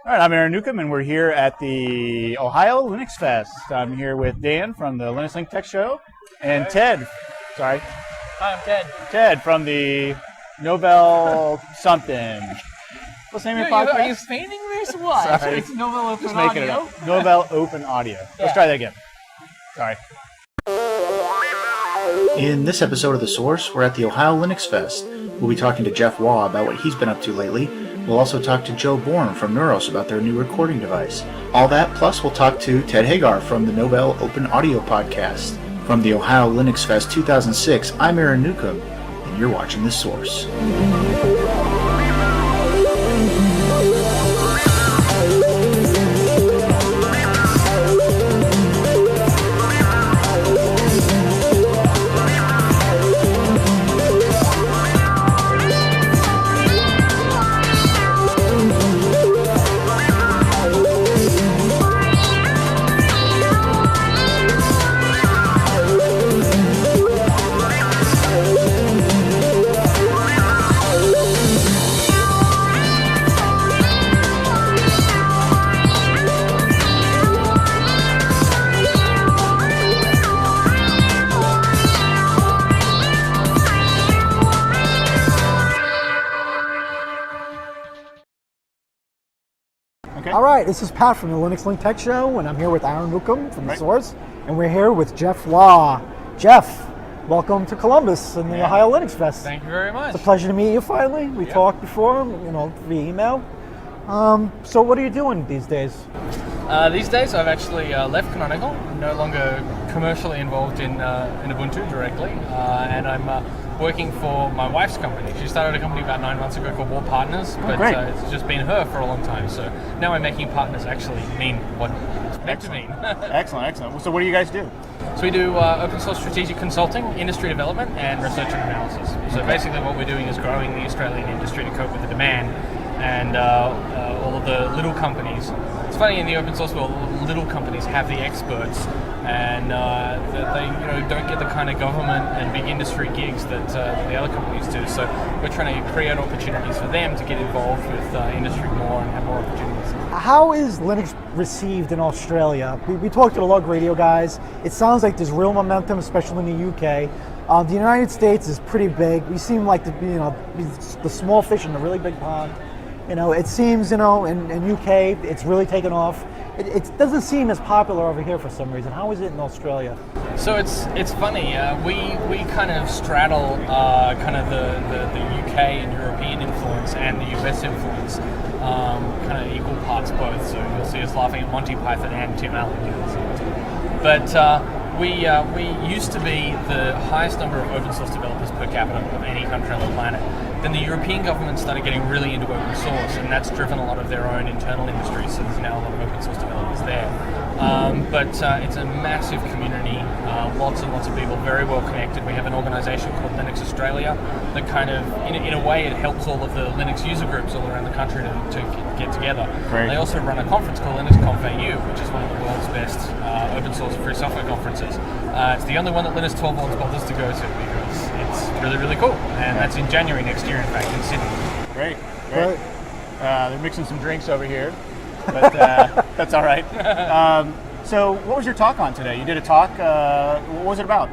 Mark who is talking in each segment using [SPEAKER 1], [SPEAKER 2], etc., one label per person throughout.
[SPEAKER 1] All right, I'm Aaron Newcomb, and we're here at the Ohio Linuxfest. I'm here with Dan from the Linux Link Tech Show, and Ted. Sorry.
[SPEAKER 2] Hi, I'm Ted.
[SPEAKER 1] Ted from the Novell something. What's the name of your podcast?
[SPEAKER 2] Are you feigning this? What?
[SPEAKER 1] Sorry.
[SPEAKER 2] It's Novell Open
[SPEAKER 1] Just making
[SPEAKER 2] Audio.
[SPEAKER 1] it up. Novell Open Audio. Let's try that again. Sorry. In this episode of The Source, we're at the Ohio Linuxfest. We'll be talking to Jeff Waugh about what he's been up to lately. We'll also talk to Joe Bourne from Neuros about their new recording device. All that, plus we'll talk to Ted Haeger from the Novell Open Audio podcast. From the Ohio Linuxfest 2006, I'm Aaron Newcomb, and you're watching The Source. Okay.
[SPEAKER 3] All right, this is Pat from the Linux Link Tech Show, and I'm here with Aaron Newcomb from The Source, and we're here with Jeff Waugh. Jeff, welcome to Columbus and the Ohio Linux Fest.
[SPEAKER 2] Thank you very much.
[SPEAKER 3] It's a pleasure to meet you finally. We talked before, via email. So what are you doing these days?
[SPEAKER 2] These days I've actually left Canonical. I'm no longer commercially involved in Ubuntu directly, and I'm working for my wife's company. She started a company about 9 months ago called Waugh Partners, but it's just been her for a long time. So now I'm making partners actually mean what it's meant to mean.
[SPEAKER 1] Excellent. So what do you guys do?
[SPEAKER 2] So we do open source strategic consulting, industry development, and research and analysis. So basically what we're doing is growing the Australian industry to cope with the demand, and all of the little companies. It's funny, in the open source world, little companies have the experts, and they don't get the kind of government and big industry gigs that the other companies do. So we're trying to create opportunities for them to get involved with industry more and have more opportunities.
[SPEAKER 3] How is Linux received in Australia? We talked to the log radio guys. It sounds like there's real momentum, especially in the UK. The United States is pretty big. We seem like to be, the small fish in the really big pond. It seems, in UK, it's really taken off. It doesn't seem as popular over here for some reason. How is it in Australia?
[SPEAKER 2] So it's funny. We kind of straddle kind of the UK and European influence and the US influence, kind of equal parts both. So you'll see us laughing at Monty Python and Tim Allen. But we used to be the highest number of open source developers per capita of any country on the planet. Then the European government started getting really into open source, and that's driven a lot of their own internal industry, so there's now a lot of open source developers there. But it's a massive community, lots and lots of people, very well connected. We have an organisation called Linux Australia that kind of, in a way, it helps all of the Linux user groups all around the country to get together.
[SPEAKER 1] Great.
[SPEAKER 2] They also run a conference called Linuxconf AU, which is one of the world's best open source free software conferences. It's the only one that Linux 12 wants bothers to go to because it's really, really cool. And that's in January next year, in fact, in Sydney.
[SPEAKER 1] Great. They're mixing some drinks over here, but that's all right. So what was your talk on today? You did a talk. What was it about?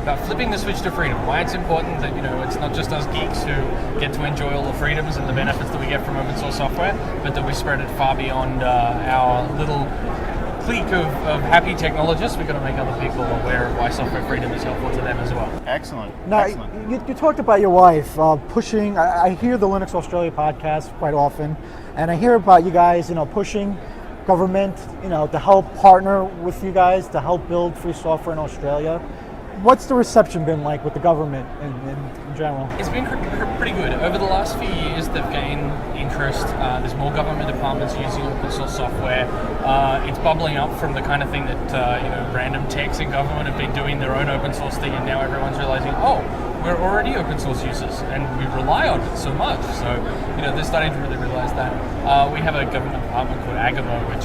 [SPEAKER 2] About flipping the switch to freedom. Why it's important that it's not just us geeks who get to enjoy all the freedoms and the benefits that we get from open source software, but that we spread it far beyond our little clique of happy technologists. We've got to make other people aware of why software freedom is helpful to them as well.
[SPEAKER 1] Excellent.
[SPEAKER 3] Now, you talked about your wife pushing. I hear the Linux Australia podcast quite often, and I hear about you guys, pushing government, to help partner with you guys to help build free software in Australia. What's the reception been like with the government in general?
[SPEAKER 2] It's been pretty good. Over the last few years, they've gained interest. There's more government departments using open source software. It's bubbling up from the kind of thing that random techs in government have been doing their own open source thing, and now everyone's realizing, we're already open source users, and we rely on it so much. So, they're starting to really realize that. We have a government department called Haeger, which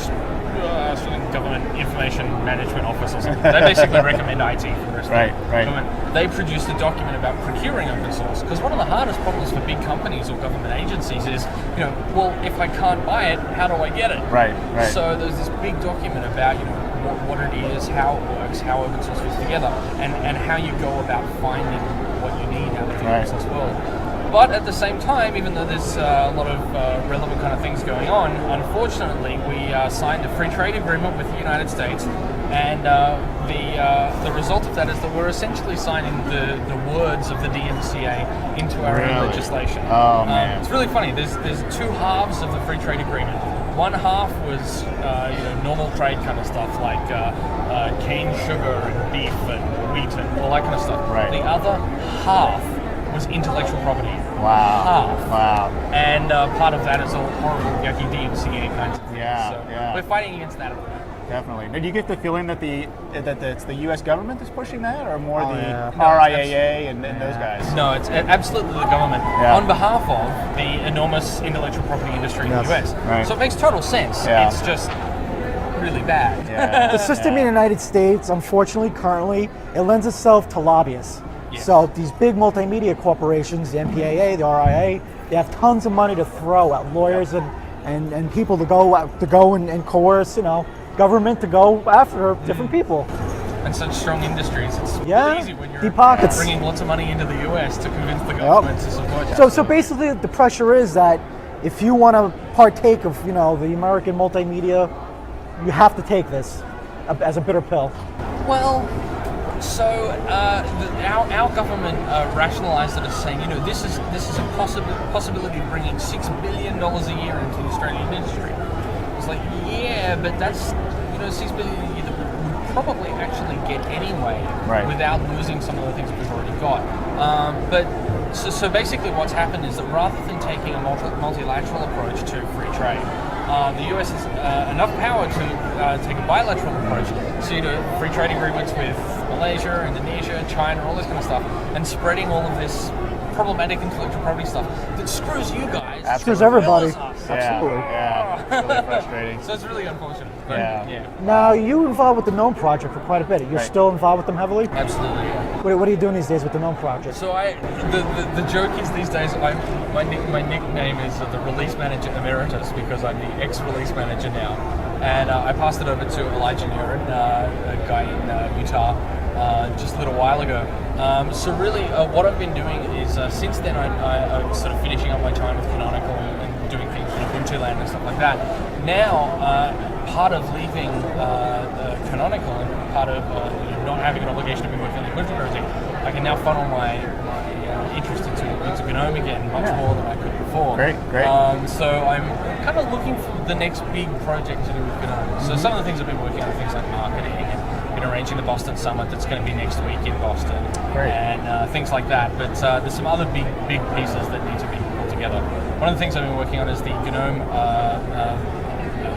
[SPEAKER 2] government information management office or something. They basically recommend IT for the rest of the government. They produced a document about procuring open source, because one of the hardest problems for big companies or government agencies is, well, if I can't buy it, how do I get it?
[SPEAKER 1] Right.
[SPEAKER 2] So there's this big document about, what it is, how it works, how open source fits together, and how you go about finding what you need out of the open source world. But at the same time, even though there's a lot of relevant kind of things going on, unfortunately, we signed a free trade agreement with the United States, and the result of that is that we're essentially signing the words of the DMCA into our own legislation.
[SPEAKER 1] Oh, man.
[SPEAKER 2] It's really funny. There's two halves of the free trade agreement. One half was normal trade kind of stuff like cane sugar and beef and wheat and all that kind of stuff.
[SPEAKER 1] Right.
[SPEAKER 2] The other half was intellectual property.
[SPEAKER 1] Wow.
[SPEAKER 2] Half.
[SPEAKER 1] Wow.
[SPEAKER 2] And part of that is all horrible, yucky DMCA kinds of things.
[SPEAKER 1] Yeah.
[SPEAKER 2] We're fighting against that at the moment.
[SPEAKER 1] Definitely. Do you get the feeling that it's the U.S. government that's pushing that, or more
[SPEAKER 3] yeah.
[SPEAKER 1] RIAA and those guys?
[SPEAKER 2] No, it's absolutely the government on behalf of the enormous intellectual property industry in the US.
[SPEAKER 1] Right.
[SPEAKER 2] So it makes total sense.
[SPEAKER 1] Yeah.
[SPEAKER 2] It's just really bad.
[SPEAKER 1] Yeah.
[SPEAKER 3] The system in the United States, unfortunately, currently, it lends itself to lobbyists.
[SPEAKER 2] Yeah.
[SPEAKER 3] So these big multimedia corporations, the MPAA, the RIA, they have tons of money to throw at lawyers and people to go and coerce, government to go after different people.
[SPEAKER 2] And such strong industries, it's
[SPEAKER 3] Yeah,
[SPEAKER 2] really easy when you're
[SPEAKER 3] deep pockets.
[SPEAKER 2] bringing lots of money into the US to convince the government to support you.
[SPEAKER 3] So basically, the pressure is that if you want to partake of the American multimedia, you have to take this as a bitter pill.
[SPEAKER 2] Well, so our government rationalised it as saying, this is a possibility of bringing $6 billion a year into the Australian industry. It's like, yeah, but that's $6 billion a year that we would probably actually get anyway, without losing some of the things that we've already got. So basically, what's happened is that rather than taking a multilateral approach to free trade, the US has enough power to take a bilateral approach, so free trade agreements with Malaysia, Indonesia, China, all this kind of stuff, and spreading all of this problematic intellectual property stuff that screws you guys.
[SPEAKER 3] Screws everybody.
[SPEAKER 2] As well as us.
[SPEAKER 3] Absolutely.
[SPEAKER 1] Yeah. It's really frustrating.
[SPEAKER 2] So it's really unfortunate. But,
[SPEAKER 1] Yeah.
[SPEAKER 3] Now, you were involved with the GNOME project for quite a bit. You're still involved with them heavily?
[SPEAKER 2] Absolutely, yeah.
[SPEAKER 3] What are you doing these days with the GNOME project?
[SPEAKER 2] So the joke is these days my nickname is the release manager emeritus, because I'm the ex-release manager now, and I passed it over to Elijah Nurin, a guy in Utah, just a little while ago. So really, what I've been doing is since then I'm sort of finishing up my time with Canonical and doing things in Ubuntu land and stuff like that. Now, part of leaving Canonical and part of not having an obligation to be working on the Ubuntu project, I can now funnel my interest into GNOME again much more than I could before.
[SPEAKER 1] Great.
[SPEAKER 2] So I'm kind of looking for the next big project to do with GNOME. So some of the things I've been working on are things like marketing and arranging the Boston Summit that's going to be next week in Boston, and things like that. But there's some other big pieces that need to be put together. One of the things I've been working on is the GNOME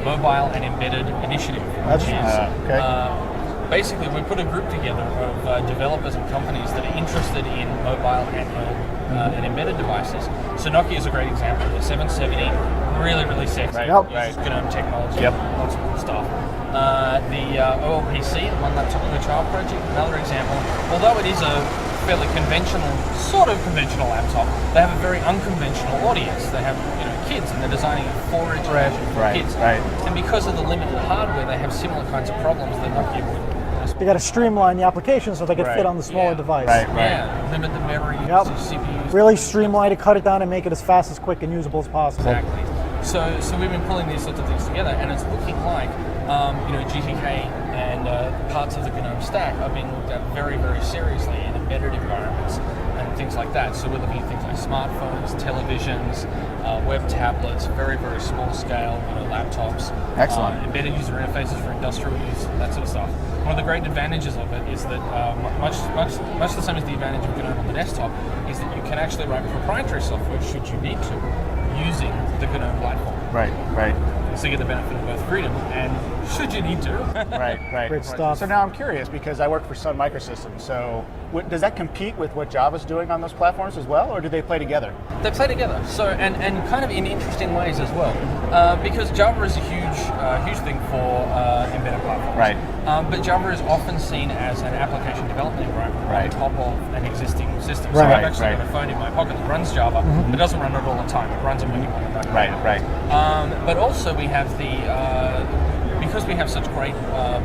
[SPEAKER 2] Mobile and Embedded Initiative, which is basically we put a group together of developers and companies that are interested in mobile and embedded devices. So Nokia is a great example. The 770, really sexy. Uses GNOME technology, lots of cool stuff. The OLPC, the One Laptop Per Child project, another example. Although it is a fairly sort of conventional laptop, they have a very unconventional audience. They have kids, and they're designing it for education for kids. And because of the limited hardware, they have similar kinds of problems that Nokia would.
[SPEAKER 3] They got to streamline the application so they can fit on the smaller device.
[SPEAKER 2] Yeah, limit the memory usage, CPU.
[SPEAKER 3] Really streamline it, cut it down, and make it as fast, as quick, and usable as possible.
[SPEAKER 2] Exactly. So we've been pulling these sorts of things together, and it's looking like GTK and parts of the GNOME stack are being looked at very seriously in embedded environments and things like that. So we're looking at things like smartphones, televisions, web tablets, very small scale laptops.
[SPEAKER 1] Excellent.
[SPEAKER 2] Embedded user interfaces for industrial use, that sort of stuff. One of the great advantages of it is that much the same as the advantage of GNOME on the desktop is that you can actually write proprietary software should you need to, using the GNOME platform.
[SPEAKER 1] Right.
[SPEAKER 2] So you get the benefit of both freedom and should you need to.
[SPEAKER 4] Right.
[SPEAKER 3] Great stuff.
[SPEAKER 4] So now I'm curious because I work for Sun Microsystems. So does that compete with what Java's doing on those platforms as well, or do they play together?
[SPEAKER 2] They play together, so and kind of in interesting ways as well, because Java is a huge thing for embedded platforms.
[SPEAKER 4] Right.
[SPEAKER 2] But Java is often seen as an application development environment on top of an existing system. So
[SPEAKER 3] Right.
[SPEAKER 2] I've actually got a phone in my pocket that runs Java, but doesn't run it all the time. It runs it when you want it.
[SPEAKER 4] Right.
[SPEAKER 2] But also we have because we have such great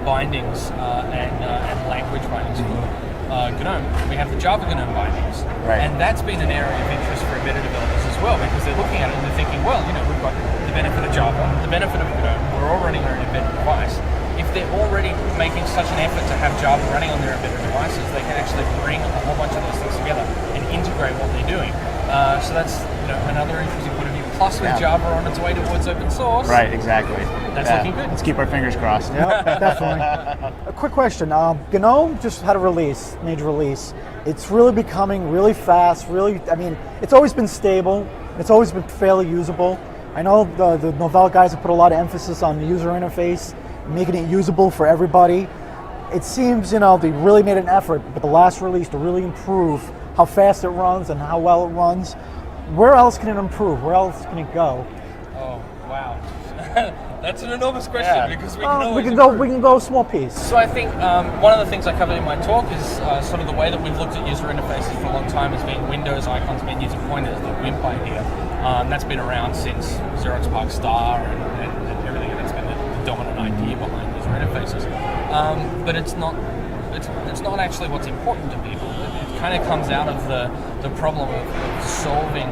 [SPEAKER 2] bindings and language bindings for GNOME, we have the Java GNOME bindings.
[SPEAKER 4] Right.
[SPEAKER 2] And that's been an area of interest for embedded developers as well, because they're looking at it and they're thinking, well, we've got the benefit of Java, the benefit of GNOME, we're all running our embedded device. If they're already making such an effort to have Java running on their embedded devices, they can actually bring a whole bunch of those things together and integrate what they're doing. So that's another interesting point of view. Plus, with Java on its way towards open source.
[SPEAKER 4] Right, exactly.
[SPEAKER 2] That's looking good.
[SPEAKER 4] Let's keep our fingers crossed.
[SPEAKER 3] Yeah, definitely. A quick question. GNOME just had a major release. It's really becoming really fast, it's always been stable. It's always been fairly usable. I know the Novell guys have put a lot of emphasis on the user interface, making it usable for everybody. It seems, they really made an effort with the last release to really improve how fast it runs and how well it runs. Where else can it improve? Where else can it go?
[SPEAKER 2] Oh, wow. That's an enormous question because we can always
[SPEAKER 3] we can go small piece.
[SPEAKER 2] So I think one of the things I covered in my talk is sort of the way that we've looked at user interfaces for a long time as being windows, icons, menus, and pointers, the WIMP idea. That's been around since Xerox PARC Star and everything, and that's been the dominant idea behind user interfaces. But it's not actually what's important to people. It kind of comes out of the problem of solving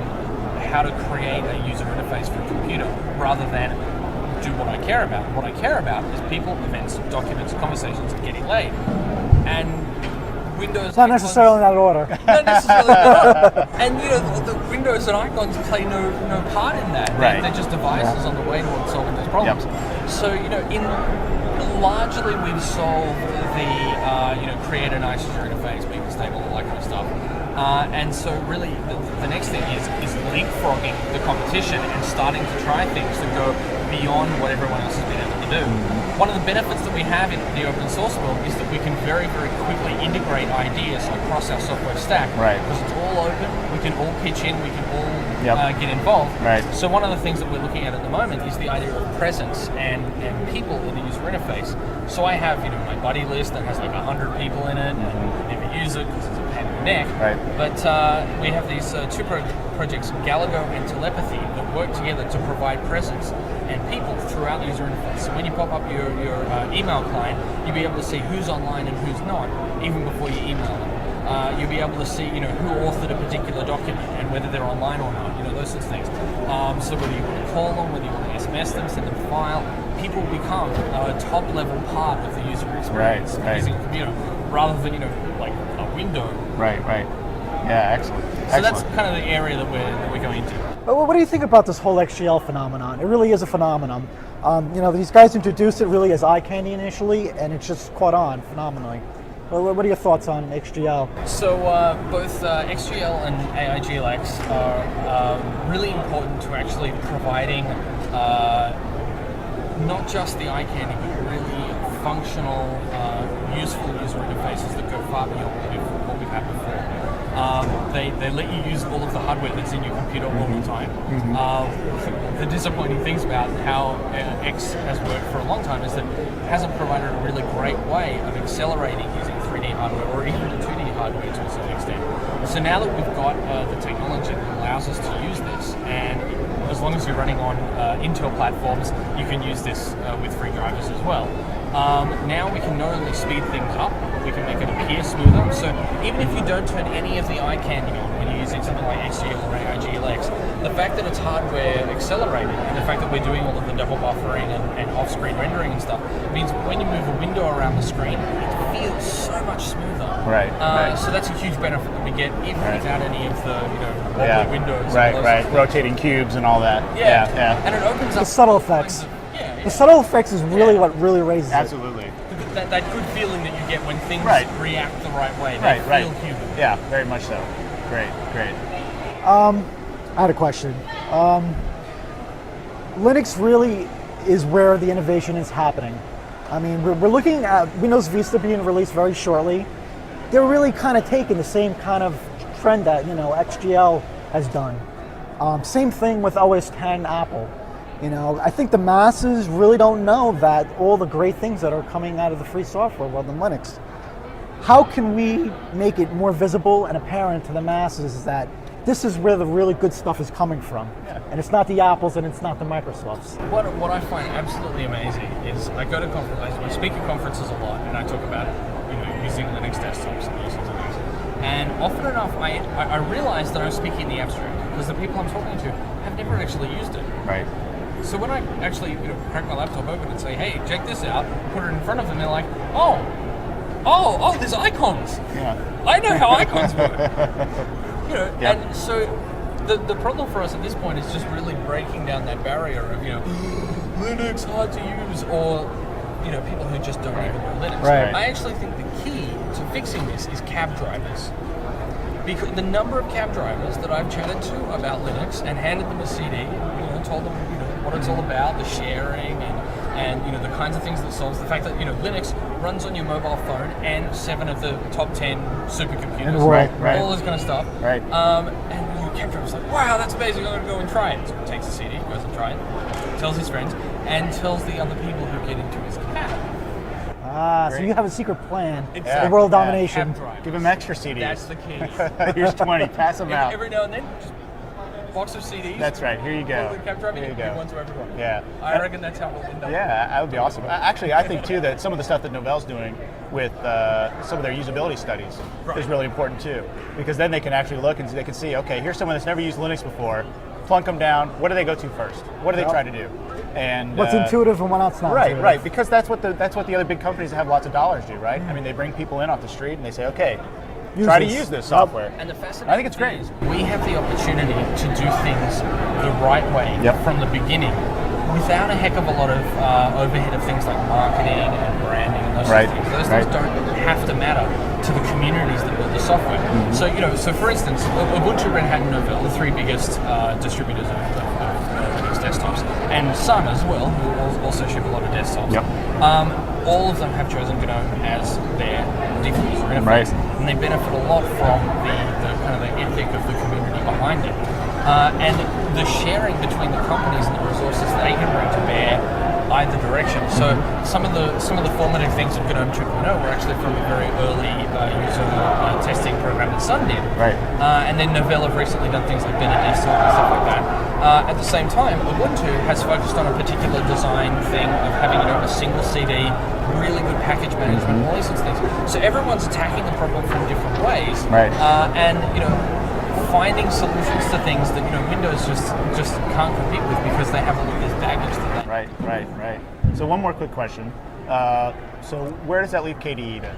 [SPEAKER 2] how to create a user interface for a computer rather than do what I care about. What I care about is people, events, documents, conversations getting laid. And Windows
[SPEAKER 3] Not necessarily in that order.
[SPEAKER 2] Not necessarily not. And the Windows and icons play no part in that.
[SPEAKER 4] Right.
[SPEAKER 2] They're just devices on the way towards solving those problems.
[SPEAKER 4] Yep.
[SPEAKER 2] So largely we've solved the create a nice user interface, make it stable, all that kind of stuff. And so really the next thing is leapfrogging the competition and starting to try things that go beyond what everyone else has been able to do. One of the benefits that we have in the open source world is that we can very, very quickly integrate ideas across our software stack.
[SPEAKER 4] Right.
[SPEAKER 2] Because it's all open, we can all pitch in, we can all get involved.
[SPEAKER 4] Right.
[SPEAKER 2] So one of the things that we're looking at the moment is the idea of presence and people in the user interface. So I have my buddy list that has like 100 people in it, and I never use it because it's a pain in the neck.
[SPEAKER 4] Right.
[SPEAKER 2] But we have these two projects, Galago and Telepathy, that work together to provide presence and people throughout the user interface. So when you pop up your email client, you'll be able to see who's online and who's not, even before you email them. You'll be able to see, who authored a particular document and whether they're online or not, those sorts of things. So whether you want to call them, whether you want to SMS them, send them a file, people become a top-level part of the user experience using a computer, rather than, like a window.
[SPEAKER 4] Right. Yeah, excellent.
[SPEAKER 2] So that's kind of the area that we're going into.
[SPEAKER 3] What do you think about this whole XGL phenomenon? It really is a phenomenon. These guys introduced it really as eye candy initially, and it's just caught on phenomenally. What are your thoughts on XGL?
[SPEAKER 2] So both XGL and AIGLX are really important to actually providing not just the eye candy, but really functional, useful user interfaces that go far beyond what we've had before. They let you use all of the hardware that's in your computer all the time. The disappointing things about how X has worked for a long time is that it hasn't provided a really great way of accelerating using 3D hardware or even 2D hardware to a certain extent. So now that we've got the technology that allows us to use this, and as long as you're running on Intel platforms, you can use this with free drivers as well. Now we can not only speed things up, we can make it appear smoother. So even if you don't turn any of the eye candy on when you're using something like XGL or AIGLX, the fact that it's hardware accelerated and the fact that we're doing all of the double buffering and off-screen rendering and stuff means when you move a window around the screen, it feels so much smoother.
[SPEAKER 4] Right.
[SPEAKER 2] So that's a huge benefit that we get even without any of the wobbly windows.
[SPEAKER 4] Right. Rotating cubes and all that. Yeah.
[SPEAKER 2] And it opens up
[SPEAKER 3] The subtle effects.
[SPEAKER 2] Yeah.
[SPEAKER 3] The subtle effects is really what really raises it.
[SPEAKER 4] Absolutely.
[SPEAKER 2] That good feeling that you get when things react the right way. They feel human.
[SPEAKER 4] Yeah, very much so. Great.
[SPEAKER 3] I had a question. Linux really is where the innovation is happening. I mean, we're looking at Windows Vista being released very shortly. They're really kind of taking the same kind of trend that, XGL has done. Same thing with OS X Apple. I think the masses really don't know that all the great things that are coming out of the free software world in Linux. How can we make it more visible and apparent to the masses that this is where the really good stuff is coming from?
[SPEAKER 4] Yeah.
[SPEAKER 3] And it's not the Apples and it's not the Microsofts.
[SPEAKER 2] What I find absolutely amazing is I go to conferences, I speak at conferences a lot, and I talk about using Linux desktops and these sorts of things. And often enough, I realize that I'm speaking in the abstract because the people I'm talking to have never actually used it.
[SPEAKER 4] Right.
[SPEAKER 2] So when I actually crack my laptop open and say, hey, check this out, put it in front of them, they're like, oh, there's icons.
[SPEAKER 4] Yeah.
[SPEAKER 2] I know how icons work.
[SPEAKER 4] Yep.
[SPEAKER 2] And so the problem for us at this point is just really breaking down that barrier of, Linux hard to use, or, people who just don't even know Linux.
[SPEAKER 3] Right.
[SPEAKER 2] I actually think the key to fixing this is cab drivers. Because the number of cab drivers that I've chatted to about Linux and handed them a CD, told them what it's all about, the sharing and the kinds of things that solves, the fact that Linux runs on your mobile phone and 7 of the top 10 supercomputers,
[SPEAKER 4] Right.
[SPEAKER 2] all this kind of stuff.
[SPEAKER 4] Right.
[SPEAKER 2] And your cab driver's like, wow, that's amazing, I'm going to go and try it. So he takes the CD, goes and tries it, tells his friends, and tells the other people who get into his cab.
[SPEAKER 3] So you have a secret plan
[SPEAKER 2] Exactly.
[SPEAKER 3] for world
[SPEAKER 4] Yeah.
[SPEAKER 3] domination.
[SPEAKER 2] Cab drivers.
[SPEAKER 4] Give them extra CDs.
[SPEAKER 2] That's the key.
[SPEAKER 4] Here's 20. Pass them out.
[SPEAKER 2] Every now and then, just box of CDs.
[SPEAKER 4] That's right. Here you go.
[SPEAKER 2] Cab driver,
[SPEAKER 4] Here you
[SPEAKER 2] give
[SPEAKER 4] go.
[SPEAKER 2] one to everyone.
[SPEAKER 4] Yeah.
[SPEAKER 2] I reckon that's how we'll end up.
[SPEAKER 4] Yeah, that would be awesome. Actually, I think too that some of the stuff that Novell's doing with some of their usability studies is really important too, because then they can actually look and they can see, okay, here's someone that's never used Linux before. Plunk them down. What do they go to first? What do they try to do? And
[SPEAKER 3] What's intuitive and what's not intuitive.
[SPEAKER 4] Right. Because that's what the other big companies that have lots of dollars do, right? I mean, they bring people in off the street and they say, okay, try to use this software.
[SPEAKER 2] And the fascinating
[SPEAKER 4] I think it's great.
[SPEAKER 2] thing is we have the opportunity to do things the right way from the beginning without a heck of a lot of overhead of things like marketing and branding and those sort of things. Those things don't have to matter to the communities that build the software. So, so for instance, Ubuntu, Red Hat, and Novell, the 3 biggest distributors of Linux desktops, and Sun as well, who also ship a lot of desktops. All of them have chosen GNOME as their default user interface, and they benefit a lot from the kind of the ethic of the community behind it, and the sharing between the companies and the resources they can bring to bear either direction. So some of the formative things of GNOME 2.0 were actually from a very early user testing program that Sun did.
[SPEAKER 4] Right.
[SPEAKER 2] And then Novell have recently done things like Bennett Desktop and stuff like that. At the same time, Ubuntu has focused on a particular design thing of having a single CD, really good package management, all these sorts of things. So everyone's attacking the problem from different ways.
[SPEAKER 4] Right.
[SPEAKER 2] And finding solutions to things that Windows just can't compete with because they have all of this baggage to that.
[SPEAKER 4] Right. So one more quick question. So where does that leave KDE then?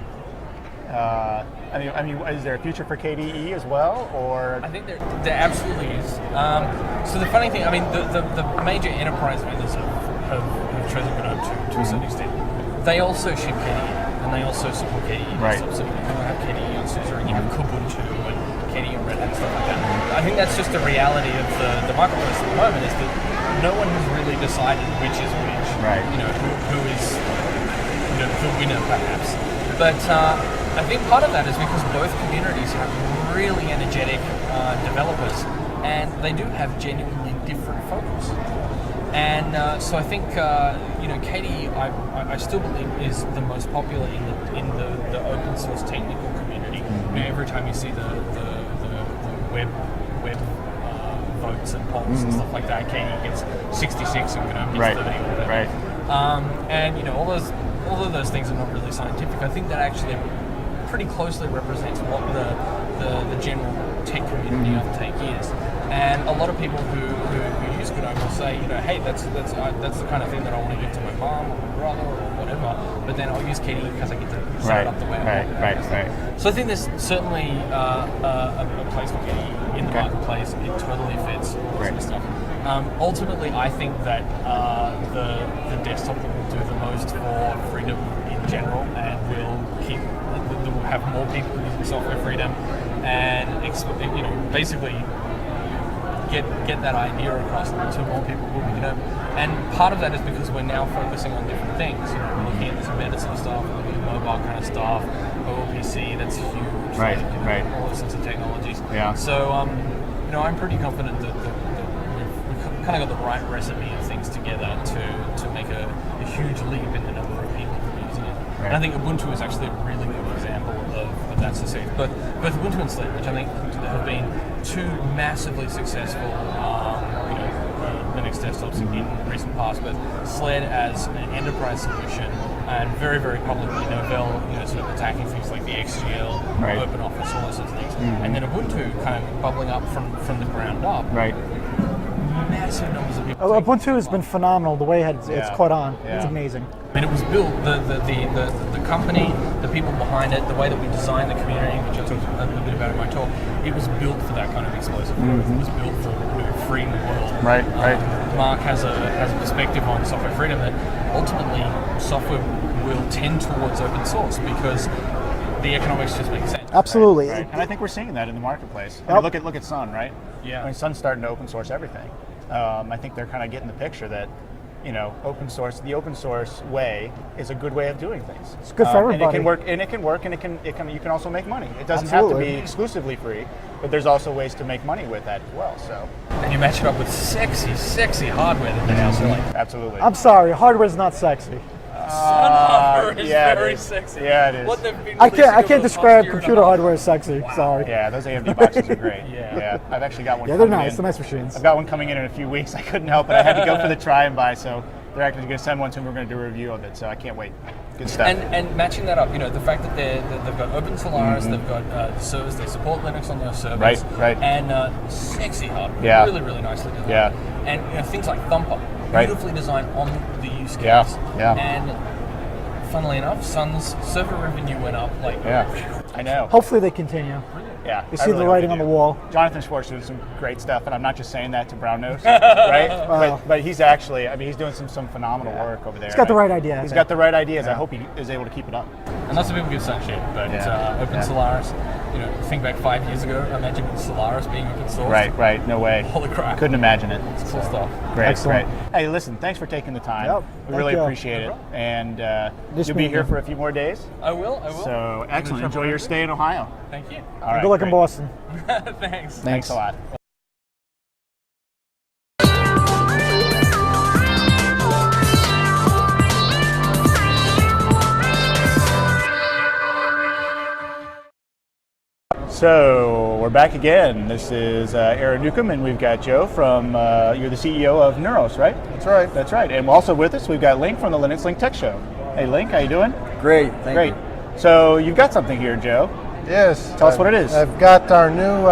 [SPEAKER 4] I mean, is there a future for KDE as well, or?
[SPEAKER 2] I think there absolutely is. So the funny thing, I mean, the major enterprise vendors have chosen GNOME to a certain extent. They also ship KDE, and they also support KDE.
[SPEAKER 4] Right.
[SPEAKER 2] So you have KDE on SUSE, and you have Kubuntu, and KDE and Red Hat, and stuff like that. I think that's just the reality of the marketplace at the moment, is that no one has really decided which is which.
[SPEAKER 4] Right.
[SPEAKER 2] Who is the winner, perhaps. But I think part of that is because both communities have really energetic developers, and they do have genuinely different focus. And so I think KDE, I still believe is the most popular in the open source technical community. Every time you see the web votes and polls and stuff like that, KDE gets 66 and GNOME gets 30 or whatever.
[SPEAKER 4] Right.
[SPEAKER 2] And all of those things are not really scientific. I think that actually pretty closely represents what the general tech community uptake is. And a lot of people who use GNOME will say, hey, that's the kind of thing that I want to give to my mom or my brother or whatever. But then I'll use KDE because I get to set it up the way I want.
[SPEAKER 4] Right.
[SPEAKER 2] So I think there's certainly a place for KDE in the marketplace. It totally fits all this sort of stuff. Ultimately, I think that the desktop that will do the most for freedom in general and will have more people using software freedom and basically get that idea across to more people who we can. And part of that is because we're now focusing on different things. We're looking at this embedded sort of stuff, we're looking at mobile kind of stuff, OLPC, that's huge.
[SPEAKER 4] Right,
[SPEAKER 2] like, all those sorts of technologies.
[SPEAKER 4] Yeah.
[SPEAKER 2] So, I'm pretty confident that we've kind of got the right recipe of things together to make a huge leap in the number of people who are using it.
[SPEAKER 4] Right.
[SPEAKER 2] And I think Ubuntu is actually a really good example of that success. But both Ubuntu and Sled, which I think have been two massively successful Linux desktops in recent past, but Sled as an enterprise solution and very, very publicly Novell, sort of attacking things like the XGL,
[SPEAKER 4] Right.
[SPEAKER 2] OpenOffice, all those sorts of things. And then Ubuntu kind of bubbling up from the ground up.
[SPEAKER 4] Right.
[SPEAKER 2] Massive numbers of people.
[SPEAKER 3] Ubuntu has been phenomenal. The way it's
[SPEAKER 4] Yeah.
[SPEAKER 3] caught on,
[SPEAKER 4] Yeah.
[SPEAKER 3] it's amazing.
[SPEAKER 2] I mean, it was built, the company, the people behind it, the way that we designed the community, which I talked a little bit about in my talk, it was built for that kind of explosive growth. It was built for freeing the world.
[SPEAKER 4] Right, right.
[SPEAKER 2] Mark has a perspective on software freedom that ultimately software will tend towards open source because the economics just make sense.
[SPEAKER 3] Absolutely.
[SPEAKER 4] Right. And I think we're seeing that in the marketplace. I
[SPEAKER 3] Yep.
[SPEAKER 4] mean, look at Sun, right?
[SPEAKER 2] Yeah.
[SPEAKER 4] I mean, Sun's starting to open source everything. I think they're kind of getting the picture that, the open source way is a good way of doing things.
[SPEAKER 3] It's good for everybody.
[SPEAKER 4] And it can work, and you can also make money. It doesn't have
[SPEAKER 3] Absolutely.
[SPEAKER 4] to be exclusively free, but there's also ways to make money with that as well. So,
[SPEAKER 2] And you match it up with sexy hardware that they're now selling.
[SPEAKER 4] absolutely.
[SPEAKER 3] I'm sorry, hardware's not sexy.
[SPEAKER 2] Sun hardware is
[SPEAKER 4] yeah, it
[SPEAKER 2] very
[SPEAKER 4] is.
[SPEAKER 2] sexy.
[SPEAKER 4] Yeah, it is.
[SPEAKER 2] What they've been
[SPEAKER 3] I
[SPEAKER 2] releasing over
[SPEAKER 3] can't
[SPEAKER 2] the past
[SPEAKER 3] describe
[SPEAKER 2] year and a
[SPEAKER 3] computer
[SPEAKER 2] half.
[SPEAKER 3] hardware as sexy. Sorry.
[SPEAKER 4] Yeah, those AMD boxes are great.
[SPEAKER 2] Yeah.
[SPEAKER 4] I've actually got one.
[SPEAKER 3] Yeah, they're
[SPEAKER 4] coming
[SPEAKER 3] nice.
[SPEAKER 4] in.
[SPEAKER 3] They're nice machines.
[SPEAKER 4] I've got one coming in a few weeks. I couldn't help it. I had to go for the try and buy, so they're actually going to send one to me. We're going to do a review of it, so I can't wait. Good stuff.
[SPEAKER 2] And matching that up, the fact that they've got Open Solaris, they've got servers, they support Linux on their servers,
[SPEAKER 4] Right.
[SPEAKER 2] and sexy hardware,
[SPEAKER 4] Yeah.
[SPEAKER 2] really, really nicely designed.
[SPEAKER 4] Yeah.
[SPEAKER 2] And things like Thumper,
[SPEAKER 4] Right.
[SPEAKER 2] beautifully designed on the use case.
[SPEAKER 4] Yeah.
[SPEAKER 2] And funnily enough, Sun's server revenue went up
[SPEAKER 4] Yeah, I know.
[SPEAKER 3] Hopefully they continue.
[SPEAKER 4] Yeah,
[SPEAKER 3] You
[SPEAKER 4] I
[SPEAKER 3] see
[SPEAKER 4] really
[SPEAKER 3] the
[SPEAKER 4] hope
[SPEAKER 3] writing
[SPEAKER 4] they
[SPEAKER 3] on the
[SPEAKER 4] do.
[SPEAKER 3] wall.
[SPEAKER 4] Jonathan Schwartz doing some great stuff, and I'm not just saying that to brown nose, right? But he's actually, he's doing some phenomenal work over there.
[SPEAKER 3] He's got the right idea, I
[SPEAKER 4] He's
[SPEAKER 3] think.
[SPEAKER 4] got the right ideas. I hope he is able to keep it up.
[SPEAKER 2] And lots of people give Sun shit, but
[SPEAKER 4] Yeah.
[SPEAKER 2] Open
[SPEAKER 4] Yeah.
[SPEAKER 2] Solaris, think back 5 years ago, imagine Solaris being open source.
[SPEAKER 4] Right. No way.
[SPEAKER 2] Holy crap.
[SPEAKER 4] Couldn't imagine it.
[SPEAKER 2] It's cool stuff.
[SPEAKER 4] Great,
[SPEAKER 3] Excellent.
[SPEAKER 4] great. Hey, listen, thanks for taking the time.
[SPEAKER 3] Yep,
[SPEAKER 4] We
[SPEAKER 3] thank
[SPEAKER 4] really
[SPEAKER 3] you.
[SPEAKER 4] appreciate it. And
[SPEAKER 3] This
[SPEAKER 4] you'll be
[SPEAKER 3] meeting.
[SPEAKER 4] here for a few more days.
[SPEAKER 2] I will.
[SPEAKER 4] So excellent.
[SPEAKER 2] Trouble
[SPEAKER 4] Enjoy your
[SPEAKER 2] with it?
[SPEAKER 4] stay in Ohio.
[SPEAKER 2] Thank you.
[SPEAKER 4] All right.
[SPEAKER 3] Good luck in
[SPEAKER 4] great.
[SPEAKER 3] Boston.
[SPEAKER 2] Thanks.
[SPEAKER 4] Thanks a lot. So we're back again. This is Aaron Newcomb, and we've got Joe from, you're the CEO of Neuros, right?
[SPEAKER 5] That's right.
[SPEAKER 4] That's right. And also with us, we've got Link from the Linux Link Tech Show. Hey, Link, how you doing?
[SPEAKER 5] Great, thank
[SPEAKER 4] Great.
[SPEAKER 5] you.
[SPEAKER 4] So you've got something here, Joe.
[SPEAKER 5] Yes.
[SPEAKER 4] Tell us what it is.
[SPEAKER 5] I've got our new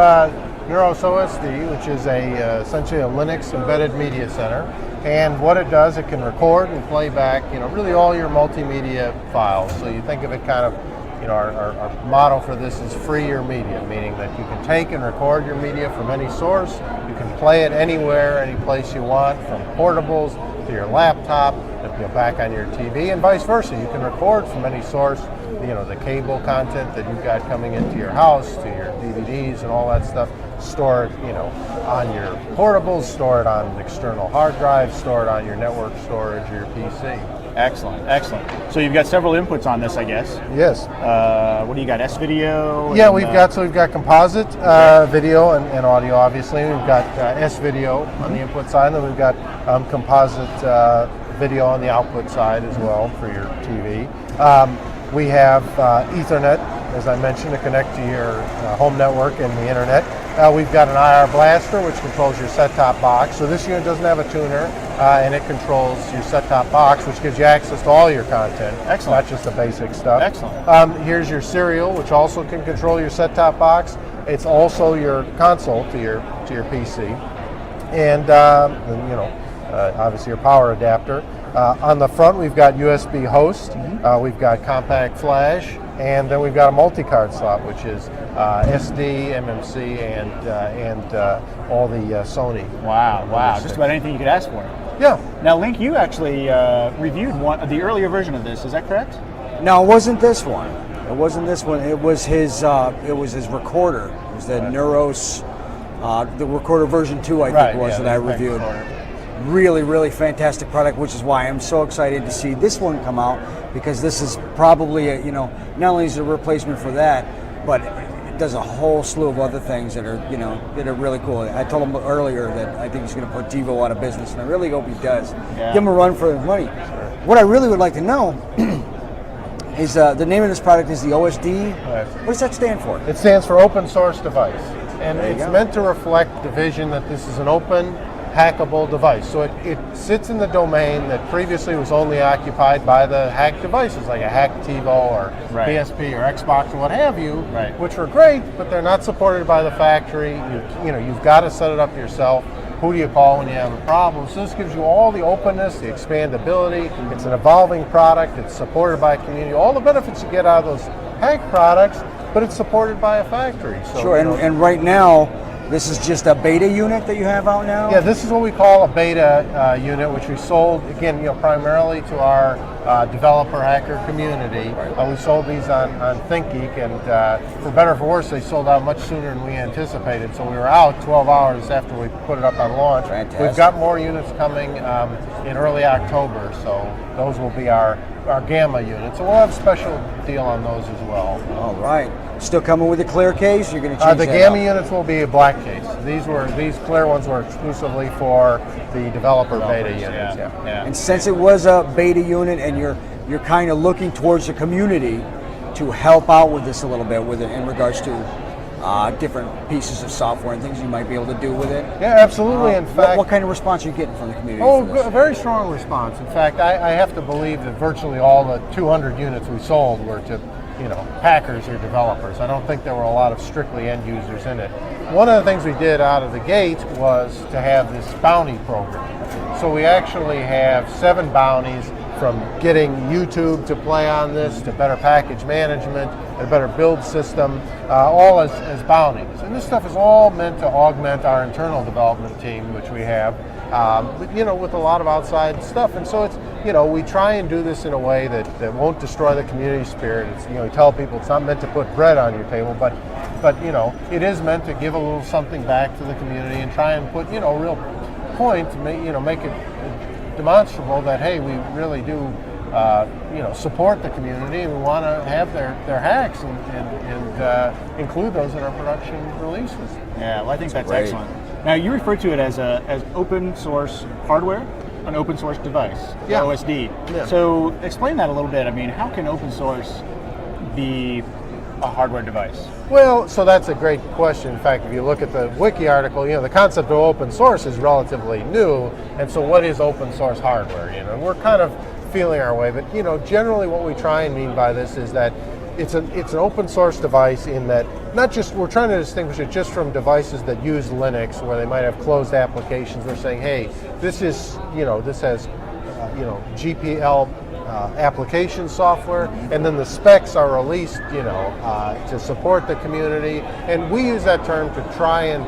[SPEAKER 5] Neuros OSD, which is essentially a Linux embedded media center. And what it does, it can record and play back, really all your multimedia files. So you think of it kind of, our motto for this is free your media, meaning that you can take and record your media from any source. You can play it anywhere, any place you want, from portables to your laptop, back on your TV, and vice versa. You can record from any source, the cable content that you've got coming into your house, to your DVDs and all that stuff. Store it, on your portables, store it on external hard drives, store it on your network storage or your PC.
[SPEAKER 4] Excellent, excellent. So you've got several inputs on this, I guess.
[SPEAKER 5] Yes.
[SPEAKER 4] What do you got? S-video?
[SPEAKER 5] Yeah,
[SPEAKER 4] and,
[SPEAKER 5] we've got composite video and audio. Obviously, we've got S-video on the input side, and then we've got composite video on the output side as well for your TV. We have Ethernet, as I mentioned, to connect to your home network and the internet. We've got an IR blaster, which controls your set-top box. So this unit doesn't have a tuner, and it controls your set-top box, which gives you access to all your content.
[SPEAKER 4] Excellent.
[SPEAKER 5] Not just the basic stuff.
[SPEAKER 4] Excellent.
[SPEAKER 5] Here's your serial, which also can control your set-top box. It's also your console to your PC, and obviously your power adapter. On the front, we've got USB host. We've got compact flash, and then we've got a multi-card slot, which is SD, MMC, and all the Sony.
[SPEAKER 4] Wow. Just about anything you could ask for.
[SPEAKER 5] Yeah.
[SPEAKER 4] Now, Link, you actually reviewed the earlier version of this. Is that correct?
[SPEAKER 6] No, it wasn't this one. It wasn't this one. It was his. It was his recorder. It was the Neuros The recorder version 2, I think, was that I reviewed. Really, really fantastic product, which is why I'm so excited to see this one come out, because this is probably not only is it a replacement for that, but it does a whole slew of other things that are really cool. I told him earlier that I think he's going to put Devo out of business, and I really hope he does.
[SPEAKER 4] Yeah.
[SPEAKER 6] Give him a run for his money. What I really would like to know is the name of this product is the OSD.
[SPEAKER 5] Right.
[SPEAKER 6] What does that stand for?
[SPEAKER 5] It stands for Open Source Device, and
[SPEAKER 6] There you
[SPEAKER 5] it's
[SPEAKER 6] go.
[SPEAKER 5] meant to reflect the vision that this is an open, hackable device. So it sits in the domain that previously was only occupied by the hacked devices, like a hacked TiVo or PSP or Xbox or what have you, which were great, but they're not supported by the factory. You've got to set it up yourself. Who do you call when you have a problem? So this gives you all the openness, the expandability. It's an evolving product. It's supported by a community. All the benefits you get out of those hacked products, but it's supported by a factory. So,
[SPEAKER 6] Sure, and right now, this is just a beta unit that you have out now?
[SPEAKER 5] Yeah, this is what we call a beta unit, which we sold, again, primarily to our developer hacker community. We sold these on ThinkGeek, and for better or for worse, they sold out much sooner than we anticipated. So we were out 12 hours after we put it up on launch.
[SPEAKER 6] Fantastic.
[SPEAKER 5] We've got more units coming in early October, so those will be our Gamma units. So we'll have a special deal on those as well.
[SPEAKER 6] All right. Still coming with a clear case? You're going to change
[SPEAKER 5] The
[SPEAKER 6] that
[SPEAKER 5] Gamma
[SPEAKER 6] out?
[SPEAKER 5] units will be a black case. These clear ones were exclusively for the developer beta units. Yeah.
[SPEAKER 6] And since it was a beta unit and you're kind of looking towards the community to help out with this a little bit with it in regards to different pieces of software and things you might be able to do with it.
[SPEAKER 5] Yeah, absolutely. In fact,
[SPEAKER 6] what kind of response are you getting from the community?
[SPEAKER 5] Oh,
[SPEAKER 6] for this?
[SPEAKER 5] a very strong response. In fact, I have to believe that virtually all the 200 units we sold were to hackers or developers. I don't think there were a lot of strictly end users in it. One of the things we did out of the gate was to have this bounty program. So we actually have 7 bounties, from getting YouTube to play on this to better package management, a better build system, all as bounties. And this stuff is all meant to augment our internal development team, which we have, with a lot of outside stuff. And so it's, we try and do this in a way that won't destroy the community spirit. It's, we tell people it's not meant to put bread on your table, but it is meant to give a little something back to the community and try and put, a real point to make it demonstrable that, hey, we really do support the community, and we want to have their hacks and include those in our production releases.
[SPEAKER 4] Yeah, well, I think that's
[SPEAKER 6] great.
[SPEAKER 4] excellent. Now, you refer to it as open source hardware, an open source device,
[SPEAKER 5] Yeah.
[SPEAKER 4] OSD.
[SPEAKER 5] Yeah.
[SPEAKER 4] So explain that a little bit. I mean, how can open source be a hardware device?
[SPEAKER 5] Well, so that's a great question. In fact, if you look at the wiki article, the concept of open source is relatively new. And so what is open source hardware? We're kind of feeling our way, but generally what we try and mean by this is that it's an open source device in that we're trying to distinguish it just from devices that use Linux where they might have closed applications. We're saying, hey, this has GPL application software, and then the specs are released, to support the community. And we use that term to try and,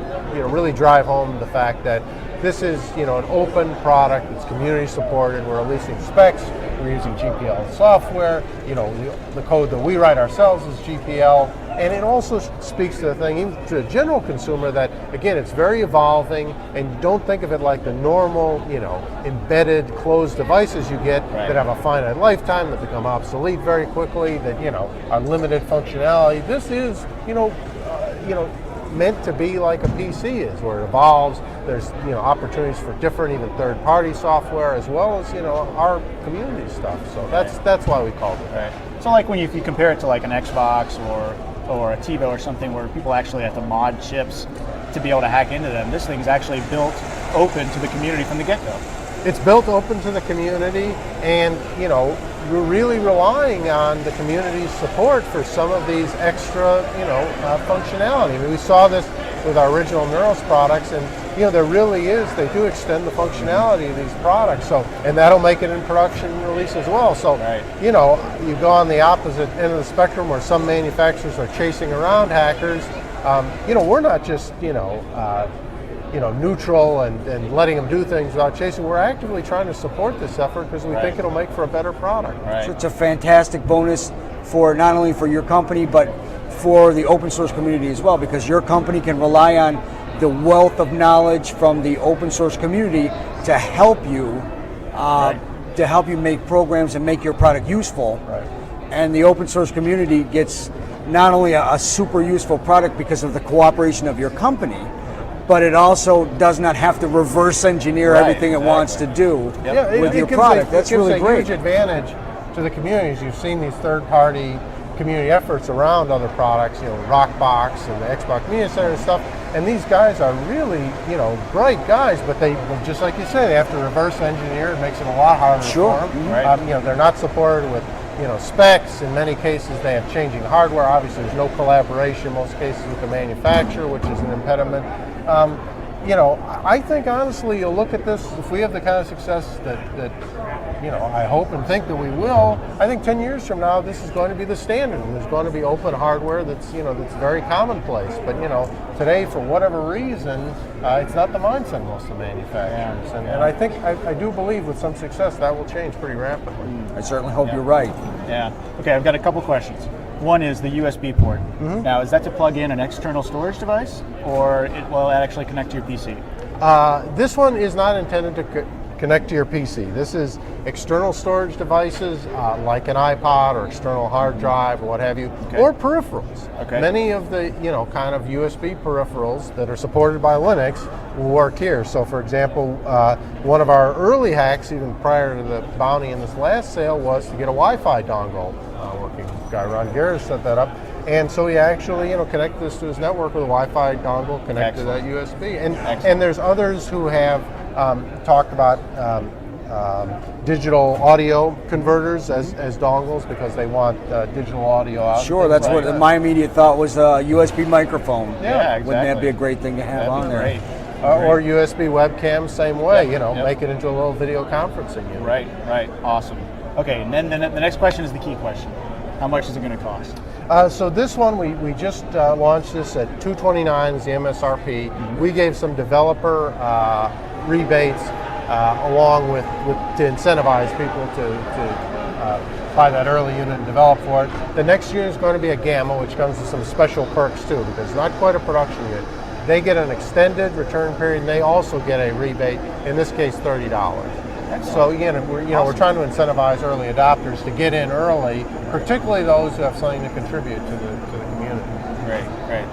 [SPEAKER 5] really drive home the fact that this is, an open product. It's community supported. We're releasing specs. We're using GPL software. The code that we write ourselves is GPL. And it also speaks to the thing, even to a general consumer, that, again, it's very evolving, and don't think of it like the normal, embedded, closed devices you get that have a finite lifetime, that become obsolete very quickly, that, are limited functionality. This is, meant to be like a PC is, where it evolves. There's opportunities for different, even third-party software, as well as our community stuff. So that's why we called it.
[SPEAKER 4] Right. So like when you compare it to like an Xbox or a TiVo or something where people actually have to mod chips to be able to hack into them, this thing's actually built open to the community from the get-go.
[SPEAKER 5] It's built open to the community, and we're really relying on the community's support for some of these extra functionality. I mean, we saw this with our original Neuros products, and there really is, they do extend the functionality of these products. So, and that'll make it in production release as well. So, you go on the opposite end of the spectrum where some manufacturers are chasing around hackers. We're not just neutral and letting them do things without chasing. We're actively trying to support this effort because we think it'll make for a better product.
[SPEAKER 6] So it's a fantastic bonus for not only for your company, but for the open source community as well, because your company can rely on the wealth of knowledge from the open source community to help you make programs and make your product useful.
[SPEAKER 4] Right.
[SPEAKER 6] And the open source community gets not only a super useful product because of the cooperation of your company, but it also does not have to reverse engineer everything it wants to do with your product. That's really great.
[SPEAKER 5] It gives a huge advantage to the communities. You've seen these third-party community efforts around other products, Rockbox and the Xbox Media Center and stuff. And these guys are really, bright guys, but they, just like you say, they have to reverse engineer. It makes it a lot harder for them.
[SPEAKER 6] Mm-hmm.
[SPEAKER 4] Right.
[SPEAKER 5] They're not supported with, specs. In many cases, they have changing hardware. Obviously, there's no collaboration in most cases with the manufacturer, which is an impediment. I think honestly, you'll look at this, if we have the kind of success that I hope and think that we will, I think 10 years from now, this is going to be the standard, and there's going to be open hardware that's very commonplace. But, today, for whatever reason, it's not the mindset of most of the manufacturers. And I think, I do believe with some success, that will change pretty rapidly.
[SPEAKER 6] I certainly hope you're right.
[SPEAKER 4] Yeah. Okay, I've got a couple questions. One is the USB port.
[SPEAKER 5] Mm-hmm.
[SPEAKER 4] Now, is that to plug in an external storage device, or will it actually connect to your PC?
[SPEAKER 5] This one is not intended to connect to your PC. This is external storage devices like an iPod or external hard drive or what have you, or peripherals.
[SPEAKER 4] Okay.
[SPEAKER 5] Many of the kind of USB peripherals that are supported by Linux will work here. So for example, one of our early hacks, even prior to the bounty in this last sale, was to get a Wi-Fi dongle working. Guy Ron Garris set that up. And so he actually, connected this to his network with a Wi-Fi dongle connected to that USB. And there's others who have talked about digital audio converters as dongles because they want digital audio out.
[SPEAKER 6] Sure, that's what my immediate thought was, a USB microphone.
[SPEAKER 4] Yeah, exactly.
[SPEAKER 6] Wouldn't that be a great thing to have on there?
[SPEAKER 4] Great.
[SPEAKER 5] Or USB webcam, same way, make it into a little video conferencing unit.
[SPEAKER 4] Right, awesome. Okay, and then the next question is the key question. How much is it going to cost?
[SPEAKER 5] So this one, we just launched this at $229 is the MSRP.
[SPEAKER 4] Mm-hmm.
[SPEAKER 5] We gave some developer rebates along with to incentivize people to buy that early unit and develop for it. The next unit is going to be a Gamma, which comes with some special perks too, because it's not quite a production unit. They get an extended return period, and they also get a rebate. In this case, $30. So again, we're trying to incentivize early adopters to get in early, particularly those who have something to contribute to the community.
[SPEAKER 4] Great.